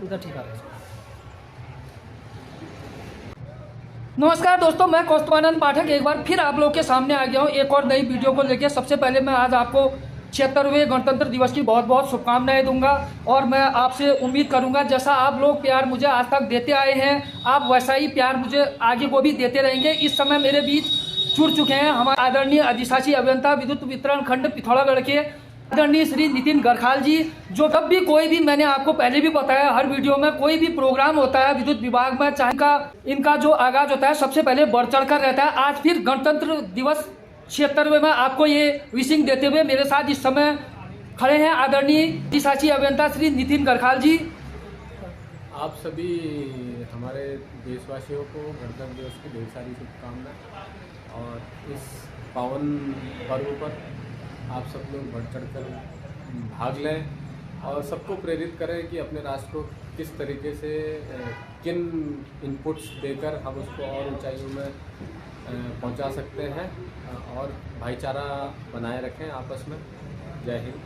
उधर ठीक आ रहा है। नमस्कार दोस्तों, मैं कौस्तुभानंद पाठक एक बार फिर आप लोग के सामने आ गया हूँ एक और नई वीडियो को लेकर। सबसे पहले मैं आज आपको 76वें गणतंत्र दिवस की बहुत बहुत शुभकामनाएं दूंगा और मैं आपसे उम्मीद करूंगा जैसा आप लोग प्यार मुझे आज तक देते आए हैं, आप वैसा ही प्यार मुझे आगे को भी देते रहेंगे। इस समय मेरे बीच जुड़ चुके हैं हमारे आदरणीय अधिशासी अभियंता विद्युत वितरण खंड पिथौरागढ़ के आदरणीय श्री नितिन गरखाल जी, जो जब भी कोई भी, मैंने आपको पहले भी बताया हर वीडियो में, कोई भी प्रोग्राम होता है विद्युत विभाग में, चाहे इनका जो आगाज होता है सबसे पहले बढ़ चढ़कर रहता है। आज फिर गणतंत्र दिवस 76वें में आपको ये विशिंग देते हुए मेरे साथ इस समय खड़े हैं आदरणीय अधिशासी अभियंता श्री नितिन गरखाल जी। आप सभी हमारे देशवासियों को गणतंत्र दिवस की ढेर सारी शुभकामनाएं और इस पावन पर्व पर आप सब लोग बढ़ चढ़कर भाग लें और सबको प्रेरित करें कि अपने राष्ट्र को किस तरीके से किन इनपुट्स देकर हम उसको और ऊंचाइयों में पहुंचा सकते हैं और भाईचारा बनाए रखें आपस में। जय हिंद,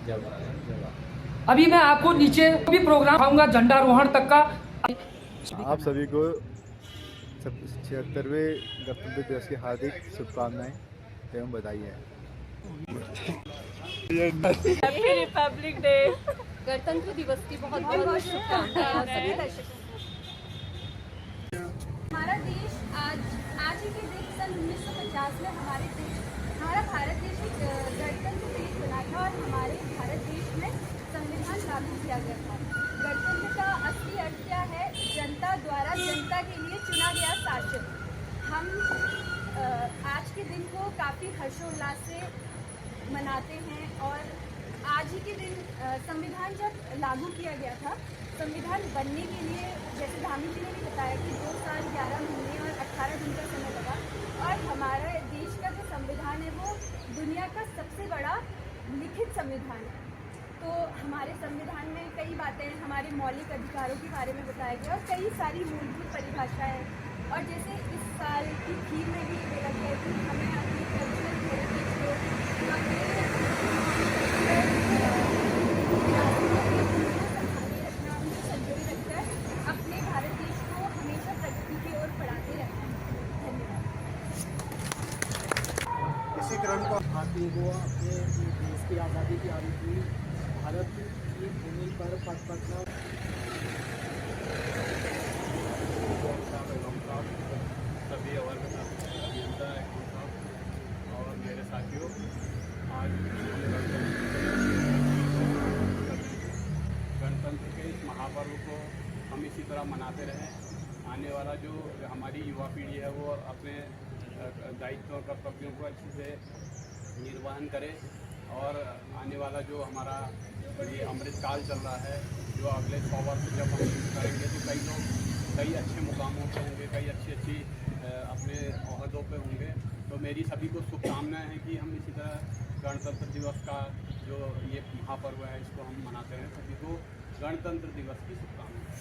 जय भारत, जय भारत। अभी मैं आपको नीचे भी प्रोग्राम आऊँगा झंडारोहण तक का। आप सभी को 76वें गणतंत्र दिवस की हार्दिक शुभकामनाएं एवं बधाई है। Happy Republic day. गणतंत्र दिवस की बहुत बहुत शुभकामनाएं सभी दर्शकों को। हमारा देश आज ही के दिन सन 1950 में हमारा भारत देश एक गणतंत्र देश बना था और हमारे भारत देश में संविधान लागू किया गया था। गणतंत्र का असली अर्थ क्या है? जनता द्वारा जनता के लिए चुना गया शासक। हम आज के दिन को काफ़ी हर्षोल्लास से मनाते हैं और आज ही के दिन संविधान जब लागू किया गया था, संविधान बनने के लिए जैसे धामी जी ने भी बताया कि 2 साल 11 महीने और 18 दिन का समय लगा और हमारे देश का जो संविधान है वो दुनिया का सबसे बड़ा लिखित संविधान है। तो हमारे संविधान में कई बातें हमारे मौलिक अधिकारों के बारे में बताया गया और कई सारी मूलभूत परिभाषाएं और जैसे इस साल की थीम में भी बोला गया है कि हमें अपनी कल्चरल हेरिटेज को संजोए रखकर अपने भारत देश को हमेशा प्रगति की ओर बढ़ाते रहना है। धन्यवाद। इसी क्रम को भारतीयों को अपने देश की आज़ादी की आदि हुई भारत की भूमि पर पटना सभी वर्ग अभियंता और मेरे साथियों, आज गणतंत्र के इस महापर्व को हम इसी तरह मनाते रहें। आने वाला जो हमारी युवा पीढ़ी है वो अपने दायित्व और कर्तव्यों को अच्छे से निर्वहन करे और आने वाला जो हमारा ये अमृत काल चल रहा है, जो अगले 100 वर्ष जब हम करेंगे तो कई लोग कई अच्छे मुकामों पे होंगे, कई अच्छी अपने ओहदों पे होंगे। तो मेरी सभी को शुभकामनाएं हैं कि हम इसी तरह गणतंत्र दिवस का जो ये महापर्व है इसको हम मनाते हैं। सभी को गणतंत्र दिवस की शुभकामनाएं।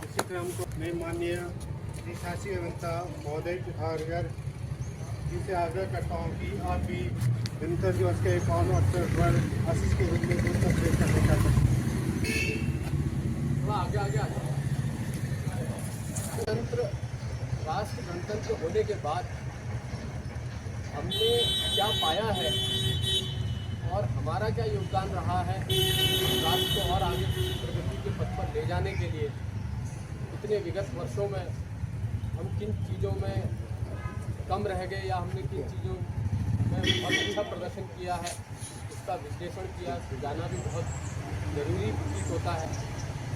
इसी क्रम को मैं माननीय अधिशासी अभियंता महोदय पिथौरागढ़ जिनसे आग्रह करता हूँ कि आप भी गणतंत्र दिवस के पावन अवसर पर आशीष के रूप में प्रेस करने का राष्ट्र गणतंत्र होने के बाद हमने क्या पाया है और हमारा क्या योगदान रहा है राष्ट्र को और आगे प्रगति के पथ पर ले जाने के लिए। इतने विगत वर्षों में हम किन चीज़ों में कम रह गए या हमने किन चीज़ों में बहुत अच्छा प्रदर्शन किया है, उसका विश्लेषण किया, जाना भी बहुत ज़रूरी प्रतीत होता है।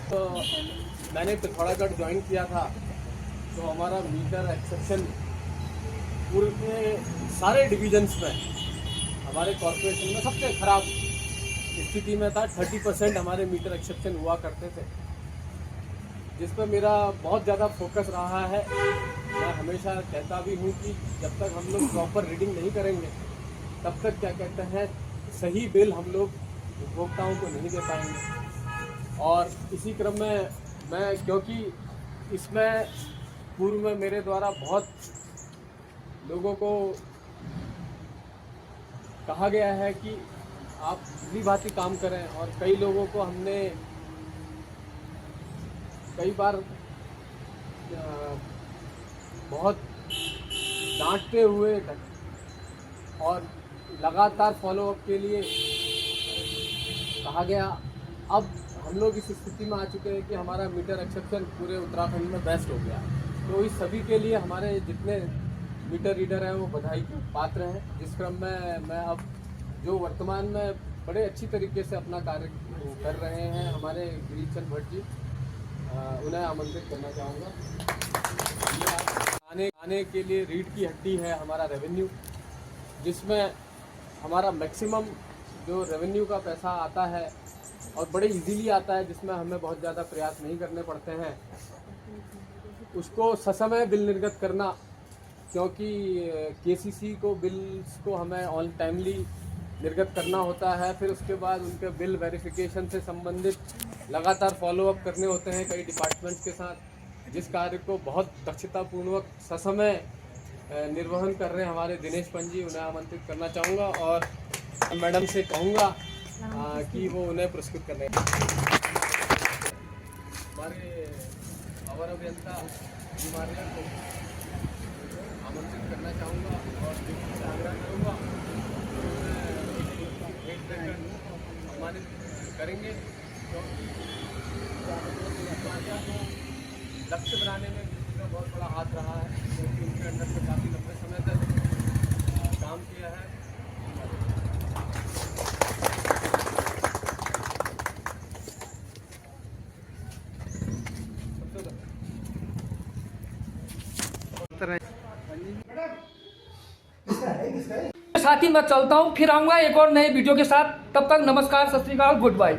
तो मैंने पिथौरागढ़ ज्वाइन किया था तो हमारा मीटर एक्सेप्शन पूरे के सारे डिवीजन्स में हमारे कॉरपोरेशन में सबसे ख़राब स्थिति में था। 30% हमारे मीटर एक्सेप्शन हुआ करते थे, जिस पर मेरा बहुत ज़्यादा फोकस रहा है। मैं हमेशा कहता भी हूँ कि जब तक हम लोग प्रॉपर रीडिंग नहीं करेंगे तब तक क्या कहते हैं सही बिल हम लोग उपभोक्ताओं को नहीं दे पाएंगे। और इसी क्रम में मैं, क्योंकि इसमें पूर्व में मेरे द्वारा बहुत लोगों को कहा गया है कि आप भली भांति काम करें। और कई लोगों को हमने कई बार बहुत डांटते हुए और लगातार फॉलोअप के लिए कहा गया। अब हम लोग इस स्थिति में आ चुके हैं कि हमारा मीटर एक्सेप्शन पूरे उत्तराखंड में बेस्ट हो गया। तो इस सभी के लिए हमारे जितने मीटर रीडर हैं वो बधाई के पात्र हैं। जिस क्रम में मैं अब जो वर्तमान में बड़े अच्छी तरीके से अपना कार्य कर रहे हैं हमारे गिरीश चंद्र भट्ट जी, उन्हें आमंत्रित करना चाहूँगा। आने के लिए रीढ़ की हड्डी है हमारा रेवेन्यू, जिसमें हमारा मैक्सिमम जो रेवेन्यू का पैसा आता है और बड़े इजीली आता है, जिसमें हमें बहुत ज़्यादा प्रयास नहीं करने पड़ते हैं, उसको ससमय बिल निर्गत करना। क्योंकि केसीसी को बिल्स को हमें ऑन टाइमली निर्गत करना होता है, फिर उसके बाद उनके बिल वेरिफिकेशन से संबंधित लगातार फॉलोअप करने होते हैं कई डिपार्टमेंट्स के साथ, जिस कार्य को बहुत दक्षतापूर्वक ससमय निर्वहन कर रहे हैं हमारे दिनेश पंजी, उन्हें आमंत्रित करना चाहूँगा और मैडम से कहूँगा कि वो उन्हें पुरस्कृत करें। हमारे अवर अभियंता बीमारियों को आमंत्रित करना चाहूँगा और आग्रह करूँगा सम्मानित करेंगे, क्योंकि लक्ष्य बनाने में उनका बहुत बड़ा हाथ रहा है, क्योंकि उनके अंडर से काफ़ी लंबे समय तक काम किया है। साथ ही मैं चलता हूँ, फिर आऊँगा एक और नए वीडियो के साथ। तब तक नमस्कार, सत श्री अकाल, गुड बाय।